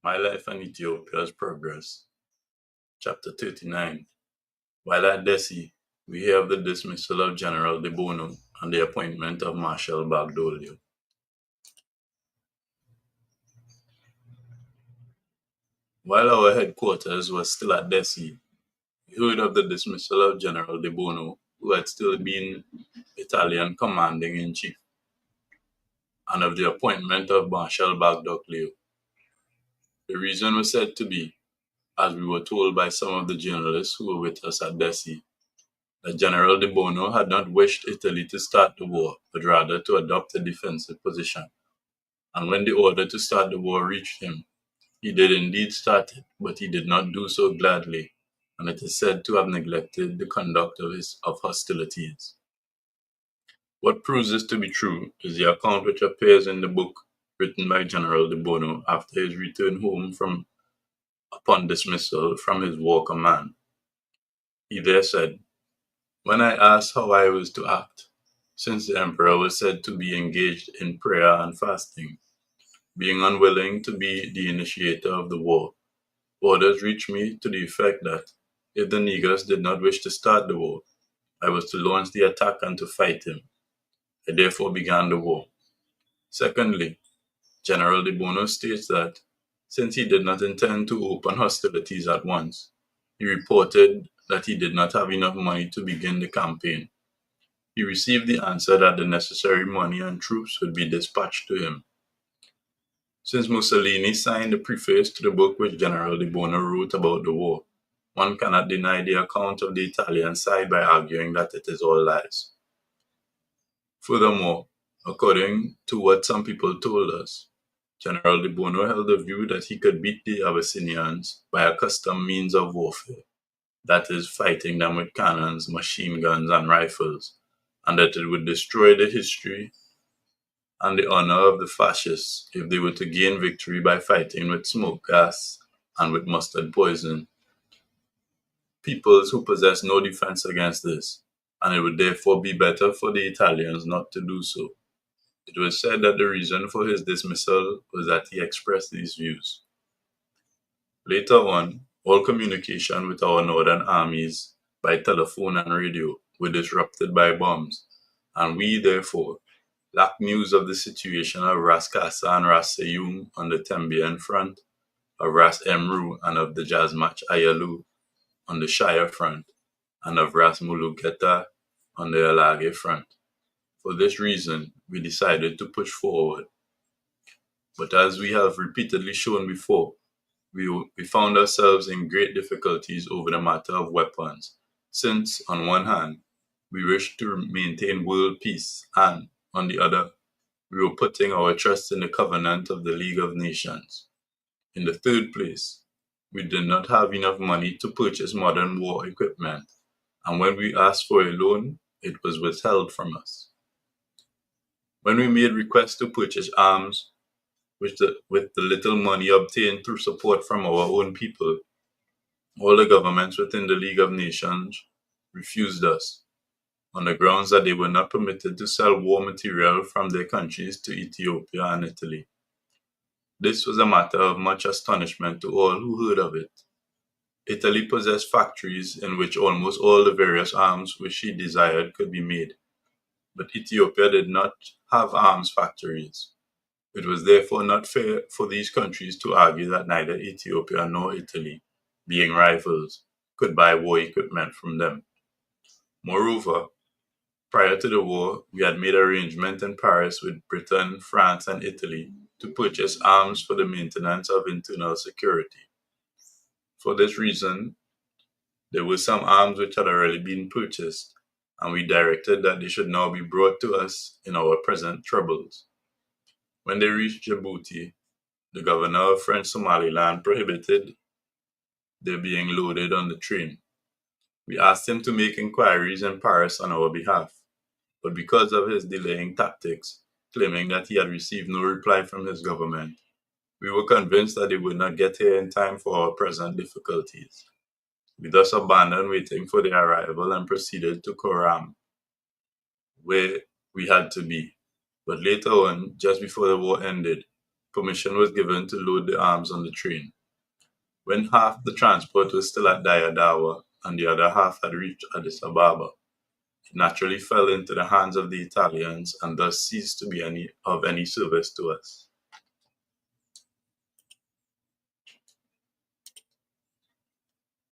My Life in Ethiopia's Progress, Chapter 39. While at Dessie, we hear of the dismissal of General De Bono and the appointment of Marshal Badoglio. While our headquarters was still at Dessie, we heard of the dismissal of General De Bono, who had still been Italian commanding in chief, and of the appointment of Marshal Badoglio. The reason was said to be, as we were told by some of the journalists who were with us at Dessie, that General De Bono had not wished Italy to start the war, but rather to adopt a defensive position. And when the order to start the war reached him, he did indeed start it, but he did not do so gladly, and it is said to have neglected the conduct of hostilities. What proves this to be true is the account which appears in the book written by General De Bono after his return home upon dismissal from his war command. He there said, "When I asked how I was to act, since the emperor was said to be engaged in prayer and fasting, being unwilling to be the initiator of the war, orders reached me to the effect that, if the Negus did not wish to start the war, I was to launch the attack and to fight him. I therefore began the war." Secondly, General De Bono states that, since he did not intend to open hostilities at once, he reported that he did not have enough money to begin the campaign. He received the answer that the necessary money and troops would be dispatched to him. Since Mussolini signed the preface to the book which General De Bono wrote about the war, one cannot deny the account of the Italian side by arguing that it is all lies. Furthermore, according to what some people told us, General De Bono held the view that he could beat the Abyssinians by a custom means of warfare, that is, fighting them with cannons, machine guns, and rifles, and that it would destroy the history and the honor of the fascists if they were to gain victory by fighting with smoke gas and with mustard poison. Peoples who possess no defense against this, and it would therefore be better for the Italians not to do so. It was said that the reason for his dismissal was that he expressed these views. Later on, all communication with our northern armies by telephone and radio were disrupted by bombs, and we, therefore, lacked news of the situation of Ras Kasa and Ras Seyum on the Tembian front, of Ras Emru and of the Jazmach Ayalu on the Shire front, and of Ras Mulugeta on the Alage front. For this reason, we decided to push forward. But as we have repeatedly shown before, we found ourselves in great difficulties over the matter of weapons, since, on one hand, we wished to maintain world peace, and, on the other, we were putting our trust in the covenant of the League of Nations. In the third place, we did not have enough money to purchase modern war equipment, and when we asked for a loan, it was withheld from us. When we made requests to purchase arms, with the little money obtained through support from our own people, all the governments within the League of Nations refused us, on the grounds that they were not permitted to sell war material from their countries to Ethiopia and Italy. This was a matter of much astonishment to all who heard of it. Italy possessed factories in which almost all the various arms which she desired could be made, but Ethiopia did not have arms factories. It was therefore not fair for these countries to argue that neither Ethiopia nor Italy, being rivals, could buy war equipment from them. Moreover, prior to the war, we had made arrangements in Paris with Britain, France, and Italy to purchase arms for the maintenance of internal security. For this reason, there were some arms which had already been purchased, and we directed that they should now be brought to us in our present troubles. When they reached Djibouti, the governor of French Somaliland prohibited their being loaded on the train. We asked him to make inquiries in Paris on our behalf, but because of his delaying tactics, claiming that he had received no reply from his government, we were convinced that they would not get here in time for our present difficulties. We thus abandoned waiting for their arrival and proceeded to Koram, where we had to be. But later on, just before the war ended, permission was given to load the arms on the train. When half the transport was still at Dayadawa and the other half had reached Addis Ababa, it naturally fell into the hands of the Italians and thus ceased to be of any service to us.